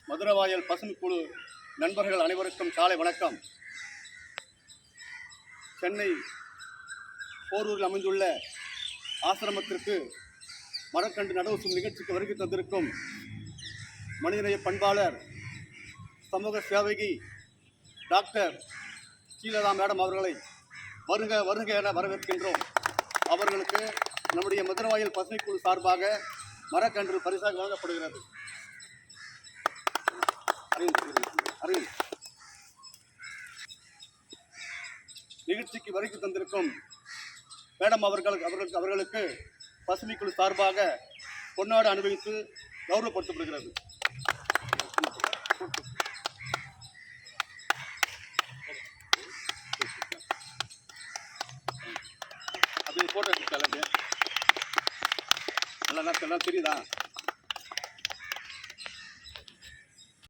மதுரவாயல் பசுமை குழு நண்பர்கள் அனைவருக்கும் காலை வணக்கம். சென்னை போரூரில் அமைந்துள்ள ஆசிரமத்திற்கு மரக்கன்று நடவு நிகழ்ச்சிக்கு வருகை தந்திருக்கும் மனிதநேய பண்பாளர், சமூக சேவகி டாக்டர் ஸ்ரீலதா மேடம் அவர்களை வருக வருக என வரவேற்கின்றோம். அவர்களுக்கு நம்முடைய மதுரவாயல் பசுமை குழு சார்பாக மரக்கன்று பரிசாக வழங்கப்படுகிறது. நிகழ்ச்சிக்கு வருகை தந்திருக்கும் மேடம் அவர்களுக்கு பசுமை குழு சார்பாக பொன்னாடு அனுபவித்து கௌரவப்படுத்தப்படுகிறது. அப்படியே போட்டோ எடுத்துக்கலாம். நல்லா தெரியுதா?